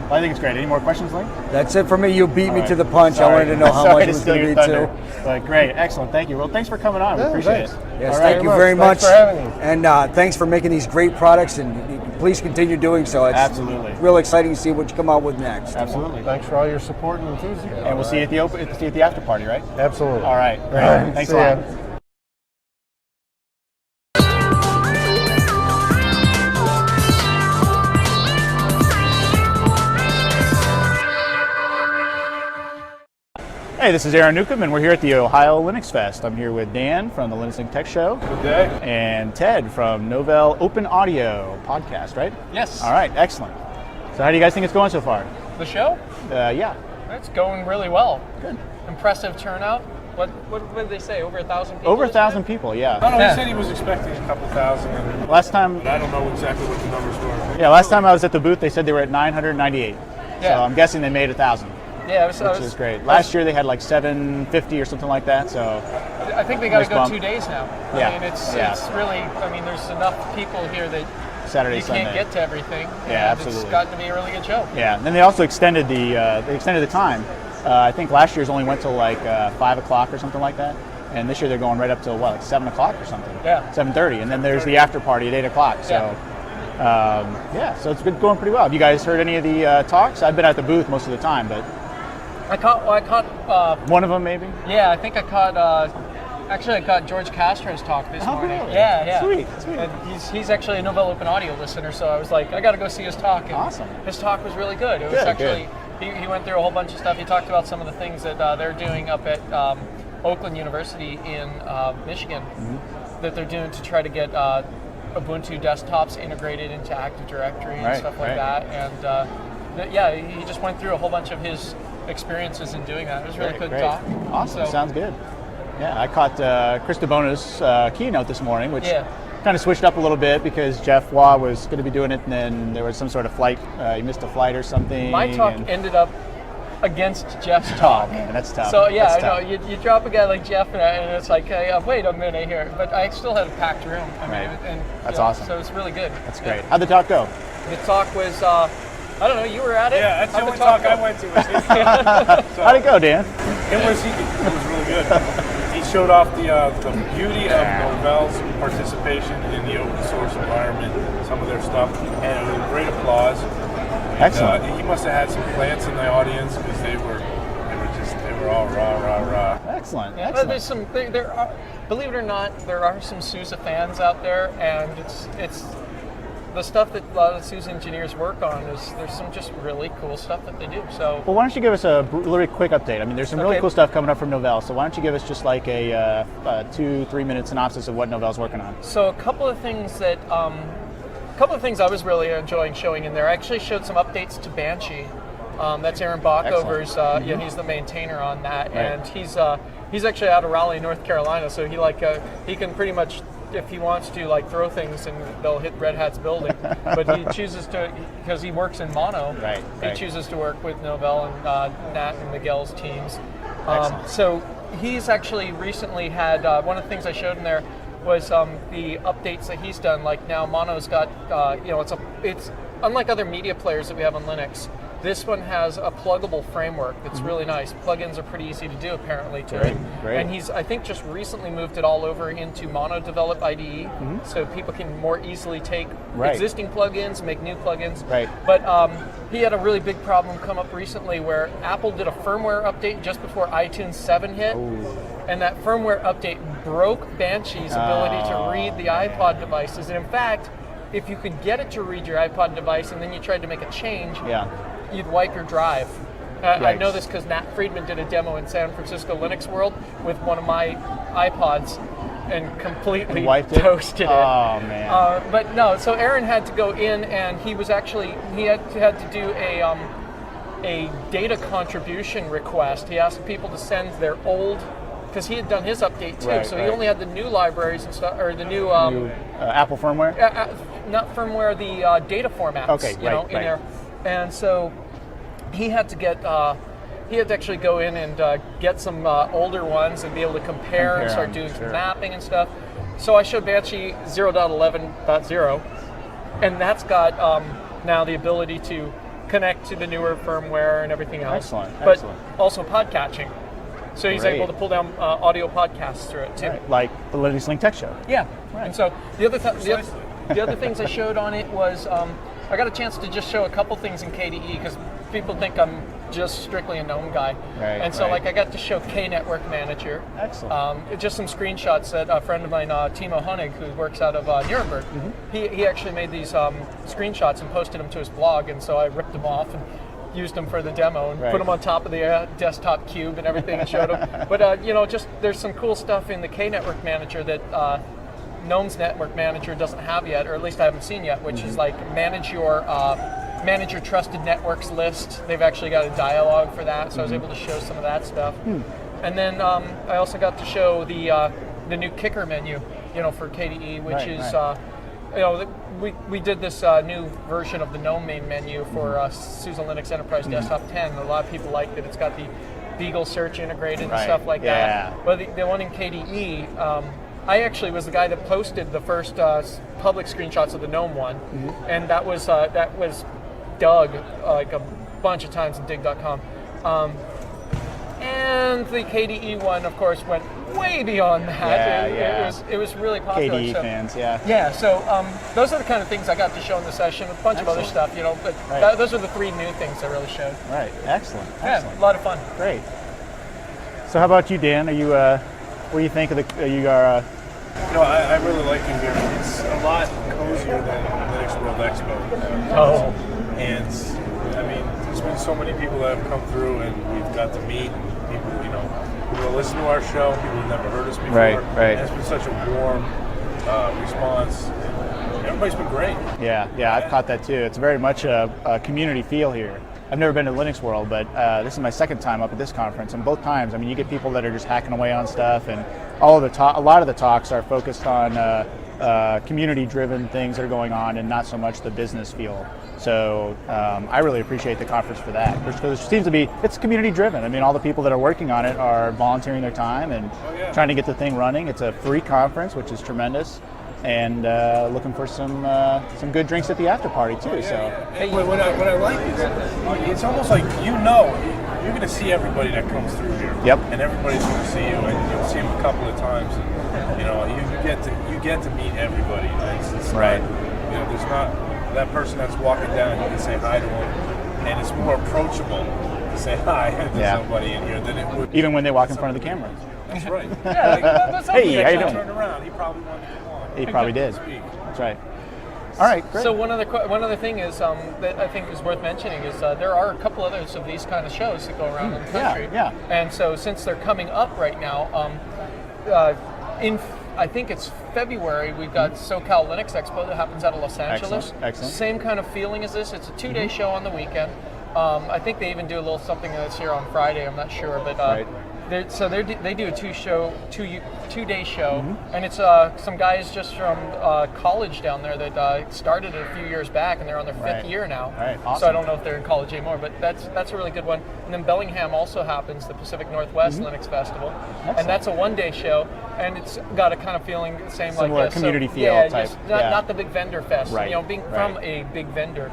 [SPEAKER 4] Well, I think it's great. Any more questions, Link?
[SPEAKER 6] That's it for me. You beat me
[SPEAKER 4] right.
[SPEAKER 6] to the punch.
[SPEAKER 4] Sorry.
[SPEAKER 6] I wanted to know how much it was going to be too.
[SPEAKER 4] But great, excellent. Thank you. Well, thanks for coming on. We appreciate
[SPEAKER 5] thanks.
[SPEAKER 4] it.
[SPEAKER 6] Yes,
[SPEAKER 5] All
[SPEAKER 6] thank
[SPEAKER 5] right,
[SPEAKER 6] you very much.
[SPEAKER 5] Thanks for having me.
[SPEAKER 6] And thanks for making these great products, and please continue doing so. It's
[SPEAKER 4] Absolutely.
[SPEAKER 6] real exciting to see what you come out with next.
[SPEAKER 4] Absolutely.
[SPEAKER 5] Thanks for all your support and enthusiasm.
[SPEAKER 4] And we'll see you at the after party, right?
[SPEAKER 5] Absolutely.
[SPEAKER 4] All right. Great.
[SPEAKER 5] All right.
[SPEAKER 4] Thanks
[SPEAKER 5] See
[SPEAKER 4] a lot.
[SPEAKER 5] ya.
[SPEAKER 4] Hey, this is Aaron Newcomb, and we're here at the Ohio Linuxfest. I'm here with Dan from the Linux and Tech Show.
[SPEAKER 7] Good day.
[SPEAKER 4] And Ted from Novell Open Audio podcast, right?
[SPEAKER 2] Yes.
[SPEAKER 4] All right, excellent. So how do you guys think it's going so far?
[SPEAKER 2] The show?
[SPEAKER 4] Yeah.
[SPEAKER 2] It's going really well.
[SPEAKER 4] Good.
[SPEAKER 2] Impressive turnout. What did they say? Over 1,000 people?
[SPEAKER 4] Over 1,000 people, yeah.
[SPEAKER 7] No,
[SPEAKER 2] Yeah.
[SPEAKER 7] he said he was expecting a couple thousand, and
[SPEAKER 4] Last time,
[SPEAKER 7] I don't know exactly what the numbers were.
[SPEAKER 4] yeah, last time I was at the booth, they said they were at 998. So
[SPEAKER 2] Yeah.
[SPEAKER 4] I'm guessing they made 1,000,
[SPEAKER 2] Yeah,
[SPEAKER 4] which is great. Last year they had like 750 or something like that. So
[SPEAKER 2] I think they got to
[SPEAKER 4] Nice
[SPEAKER 2] go
[SPEAKER 4] bump.
[SPEAKER 2] 2 days now.
[SPEAKER 4] Yeah.
[SPEAKER 2] I mean, it's
[SPEAKER 4] Yeah.
[SPEAKER 2] really. I mean, there's enough people here that
[SPEAKER 4] Saturday,
[SPEAKER 2] you
[SPEAKER 4] Sunday.
[SPEAKER 2] can't get to everything.
[SPEAKER 4] Yeah,
[SPEAKER 2] and
[SPEAKER 4] absolutely.
[SPEAKER 2] It's gotten to be a really good show.
[SPEAKER 4] Yeah, and then they also extended the time. I think last year's only went till like 5 o'clock or something like that, and this year they're going right up till like 7 o'clock or something.
[SPEAKER 2] Yeah.
[SPEAKER 4] 7:30, and then there's the after party at 8 o'clock. So so it's been going pretty well. Have you guys heard any of the talks? I've been at the booth most of the time, but
[SPEAKER 2] I caught.
[SPEAKER 4] one of them maybe.
[SPEAKER 2] Yeah, I think I caught. Actually, I caught George Castro's talk this morning.
[SPEAKER 4] really?
[SPEAKER 2] Yeah.
[SPEAKER 4] Sweet.
[SPEAKER 2] And he's actually a Novell Open Audio listener, so I was like, I got to go see his talk. And
[SPEAKER 4] Awesome.
[SPEAKER 2] His talk was really good. It was
[SPEAKER 4] Good,
[SPEAKER 2] actually he went through a whole bunch of stuff. He talked about some of the things that they're doing up at Oakland University in Michigan that they're doing to try to get Ubuntu desktops integrated into Active Directory and
[SPEAKER 4] Right,
[SPEAKER 2] stuff like
[SPEAKER 4] right.
[SPEAKER 2] that. And he just went through a whole bunch of his experiences in doing that. It was a really good
[SPEAKER 4] Great.
[SPEAKER 2] talk.
[SPEAKER 4] Awesome.
[SPEAKER 2] So,
[SPEAKER 4] Sounds good. Yeah, I caught Chris DeBona's keynote this morning, which
[SPEAKER 2] Yeah.
[SPEAKER 4] kind of switched up a little bit because Jeff Waugh was going to be doing it, and then there was some sort of flight. He missed a flight or something.
[SPEAKER 2] my talk
[SPEAKER 4] and-
[SPEAKER 2] ended up against Jeff's talk.
[SPEAKER 4] Oh, man, that's tough.
[SPEAKER 2] So yeah,
[SPEAKER 4] That's
[SPEAKER 2] I know
[SPEAKER 4] tough.
[SPEAKER 2] you drop a guy like Jeff, and it's like, hey, wait a minute here. But I still had a packed room. I mean,
[SPEAKER 4] Right.
[SPEAKER 2] and
[SPEAKER 4] That's
[SPEAKER 2] you know,
[SPEAKER 4] awesome.
[SPEAKER 2] So it's really good.
[SPEAKER 4] That's great. How'd the talk go?
[SPEAKER 2] The talk was, I don't know, you were at it.
[SPEAKER 7] Yeah, that's the
[SPEAKER 2] How'd
[SPEAKER 7] only talk I
[SPEAKER 2] go?
[SPEAKER 7] went to. Was his talk.
[SPEAKER 4] How'd it go, Dan?
[SPEAKER 7] It was really good. He showed off the beauty of Novell's participation in the open source environment, some of their stuff, and it was great applause. And,
[SPEAKER 4] Excellent.
[SPEAKER 7] he must have had some plants in the audience because they were all rah.
[SPEAKER 4] Excellent.
[SPEAKER 2] Yeah, but there's some. There are, believe it or not, there are some SUSE fans out there, and it's the stuff that a lot of the SUSE engineers work on. There's some just really cool stuff that they do. So
[SPEAKER 4] Well, why don't you give us a really quick update? I mean, there's some really
[SPEAKER 2] Okay.
[SPEAKER 4] cool stuff coming up from Novell, so why don't you give us just like a 2-3 minute synopsis of what Novell's working on?
[SPEAKER 2] So a couple of things that I was really enjoying showing in there. I actually showed some updates to Banshee. That's Aaron Bockover's. Yeah, he's the maintainer on that,
[SPEAKER 4] Right.
[SPEAKER 2] and he's actually out of Raleigh, North Carolina. So he can pretty much, if he wants to, like throw things and they'll hit Red Hat's building. But he chooses to, because he works in mono.
[SPEAKER 4] Right,
[SPEAKER 2] He
[SPEAKER 4] right.
[SPEAKER 2] chooses to work with Novell and Nat and Miguel's teams.
[SPEAKER 4] Excellent.
[SPEAKER 2] So he's actually recently had one of the things I showed in there was the updates that he's done. Like now, Mono's got it's unlike other media players that we have on Linux. This one has a pluggable framework that's really nice. Plugins are pretty easy to do apparently to it.
[SPEAKER 4] Great.
[SPEAKER 2] And he's I think just recently moved it all over into Mono developed IDE, so people can more easily take
[SPEAKER 4] Right.
[SPEAKER 2] existing plugins, make new plugins.
[SPEAKER 4] Right.
[SPEAKER 2] But he had a really big problem come up recently where Apple did a firmware update just before iTunes 7 hit. And that firmware update broke Banshee's ability to read the iPod devices. And in fact, if you could get it to read your iPod device and then you tried to make a change, you'd wipe your drive. I know this because Nat Friedman did a demo in San Francisco Linux World with one of my iPods and completely
[SPEAKER 4] Wiped it?
[SPEAKER 2] toasted it.
[SPEAKER 4] Oh, man.
[SPEAKER 2] But no, so Aaron had to go in and he had to do a data contribution request. He asked people to send their old, because he had done his update too,
[SPEAKER 4] Right,
[SPEAKER 2] so
[SPEAKER 4] right.
[SPEAKER 2] he only had the new libraries and stuff, or the new,
[SPEAKER 4] Apple firmware?
[SPEAKER 2] not firmware, the data formats,
[SPEAKER 4] Okay,
[SPEAKER 2] in
[SPEAKER 4] right.
[SPEAKER 2] there. And so he had to actually go in and get some older ones and be able to compare and start
[SPEAKER 4] them,
[SPEAKER 2] doing
[SPEAKER 4] sure.
[SPEAKER 2] some mapping and stuff. So I showed Banshee 0.11.0, and that's got now the ability to connect to the newer firmware and everything else.
[SPEAKER 4] Excellent,
[SPEAKER 2] But
[SPEAKER 4] excellent.
[SPEAKER 2] also podcatching. So he's
[SPEAKER 4] Great.
[SPEAKER 2] able to pull down audio podcasts through it too.
[SPEAKER 4] Right. Like the Linux Link Tech Show.
[SPEAKER 2] Yeah. And so the other things I showed on it was I got a chance to just show a couple things in KDE because people think I'm just strictly a GNOME guy.
[SPEAKER 4] Right,
[SPEAKER 2] and so
[SPEAKER 4] right.
[SPEAKER 2] like I got to show K-Network Manager.
[SPEAKER 4] Excellent.
[SPEAKER 2] Just some screenshots that a friend of mine, Timo Honig, who works out of Nuremberg, he actually made these screenshots and posted them to his blog, and so I ripped them off and used them for the demo and
[SPEAKER 4] Right.
[SPEAKER 2] put them on top of the desktop cube and everything and showed them. But just there's some cool stuff in the K-Network Manager that GNOME's Network Manager doesn't have yet, or at least I haven't seen yet, which is like manage your trusted networks list. They've actually got a dialogue for that, so I was able to show some of that stuff. And then I also got to show the new kicker menu, for KDE, which
[SPEAKER 4] Right,
[SPEAKER 2] is
[SPEAKER 4] right.
[SPEAKER 2] we did this new version of the GNOME main menu for SUSE Linux Enterprise Desktop 10. A lot of people like that it's got the Beagle search integrated and
[SPEAKER 4] Right,
[SPEAKER 2] stuff like
[SPEAKER 4] yeah.
[SPEAKER 2] that. But the one in KDE, I actually was the guy that posted the first public screenshots of the GNOME one, and that was Doug like a bunch of times in dig.com. And the KDE one, of course, went way beyond that.
[SPEAKER 4] Yeah,
[SPEAKER 2] It was really popular.
[SPEAKER 4] KDE
[SPEAKER 2] so-
[SPEAKER 4] fans, yeah.
[SPEAKER 2] Yeah, so those are the kind of things I got to show in the session. A bunch of other stuff, but
[SPEAKER 4] Right.
[SPEAKER 2] those are the three new things I really showed.
[SPEAKER 4] Right. Excellent.
[SPEAKER 2] Yeah,
[SPEAKER 4] Excellent.
[SPEAKER 2] a lot of fun.
[SPEAKER 4] Great. So how about you, Dan? Are you what do you think of the
[SPEAKER 7] I really like it here. It's a lot cozier than Linux World Expo.
[SPEAKER 2] Oh.
[SPEAKER 7] And I mean, there's been so many people that have come through, and we've got to meet people, who will listen to our show, people who've never heard us before.
[SPEAKER 4] Right, right.
[SPEAKER 7] And it's been such a warm response. And everybody's been great.
[SPEAKER 4] Yeah, I've caught that too. It's very much a community feel here. I've never been to Linux World, but this is my second time up at this conference, and both times, I mean, you get people that are just hacking away on stuff, and a lot of the talks are focused on community-driven things that are going on, and not so much the business feel. So I really appreciate the conference for that, because it seems to be, it's community-driven. I mean, all the people that are working on it are volunteering their time and trying to get the thing running. It's a free conference, which is tremendous, and looking for some good drinks at the after party too.
[SPEAKER 7] Hey, what I like is it's almost like you're going to see everybody that comes through here.
[SPEAKER 4] Yep.
[SPEAKER 7] And everybody's going to see you, and you'll see them a couple of times, and you get to meet everybody. It's
[SPEAKER 4] Right.
[SPEAKER 7] Not, there's not that person that's walking down. You can say hi to them, and it's more approachable to say hi to somebody in here than it would.
[SPEAKER 4] Even when they walk in front of the camera.
[SPEAKER 7] That's right.
[SPEAKER 4] Hey, how you doing?
[SPEAKER 7] Turn around. He probably wanted to come on.
[SPEAKER 4] He probably did.
[SPEAKER 7] Speak.
[SPEAKER 4] That's right. All right, great.
[SPEAKER 2] So one other thing is that I think is worth mentioning is there are a couple others of these kind of shows that go around in the country.
[SPEAKER 4] Yeah.
[SPEAKER 2] And so since they're coming up right now, I think it's February, we've got SoCal Linux Expo that happens out of Los Angeles.
[SPEAKER 4] Excellent.
[SPEAKER 2] Same kind of feeling as this. It's a 2-day show on the weekend. I think they even do a little something that's here on Friday. I'm not sure, but they do a two-day show, and it's some guys just from college down there that started it a few years back, and they're on their 5th year now.
[SPEAKER 4] All right, awesome.
[SPEAKER 2] So I don't know if they're in college anymore, but that's a really good one. And then Bellingham also happens, the Pacific Northwest Linux Festival, and that's a 1-day show, and it's got a kind of feeling the same
[SPEAKER 4] Similar
[SPEAKER 2] like this.
[SPEAKER 4] community
[SPEAKER 2] so,
[SPEAKER 4] feel
[SPEAKER 2] yeah,
[SPEAKER 4] type.
[SPEAKER 2] Just not the big vendor fest.
[SPEAKER 4] Right.
[SPEAKER 2] Being from a big vendor.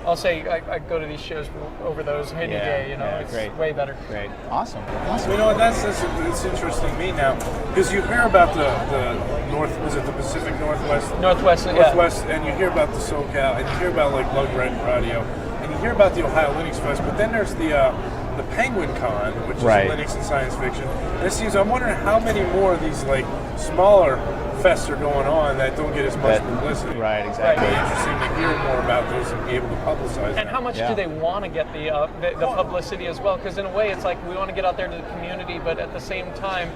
[SPEAKER 2] I'll say I go to these shows over those any day. It's
[SPEAKER 4] great.
[SPEAKER 2] way better.
[SPEAKER 4] Great. Awesome.
[SPEAKER 7] You know, that's interesting to me now, because you hear about the North, was it the Pacific Northwest?
[SPEAKER 2] Northwest,
[SPEAKER 7] and you hear about the SoCal, and you hear about like Lug Radio, and you hear about the Ohio Linux Fest, but then there's the Penguin Con, which is Linux and science fiction. And I'm wondering how many more of these like smaller fests are going on that don't get as much publicity.
[SPEAKER 4] Right, exactly.
[SPEAKER 7] It'd be interesting to hear more about those and be able to publicize them.
[SPEAKER 2] And how much do they want to get the publicity as well? Because in a way, it's like we want to get out there to the community, but at the same time,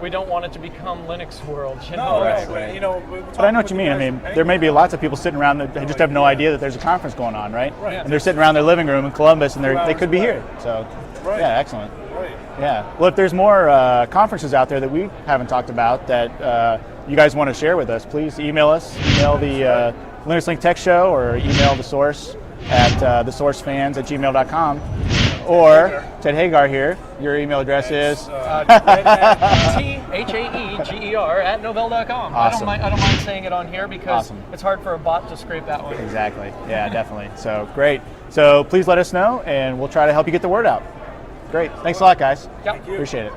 [SPEAKER 2] we don't want it to become Linux world.
[SPEAKER 4] Right.
[SPEAKER 7] But
[SPEAKER 4] I know what you mean. I mean, there may be lots of people sitting around that they just have no idea that there's a conference going on, right? And they're sitting around their living room in Columbus, and they could be here. So, yeah, excellent.
[SPEAKER 7] Right.
[SPEAKER 4] Yeah. Well, if there's more conferences out there that we haven't talked about that you guys want to share with us, please email us. Email the Linux Link Tech Show, or email the source at thesourcefans@gmail.com. Or Ted Haeger here. Your email address is
[SPEAKER 2] THAEGER@novell.com.
[SPEAKER 4] Awesome.
[SPEAKER 2] I don't mind saying it on here because it's hard for a bot to scrape that one.
[SPEAKER 4] Exactly. Yeah, definitely. So great. So please let us know, and we'll try to help you get the word out. Great. Thanks a lot, guys.
[SPEAKER 2] Yep.
[SPEAKER 4] Appreciate it.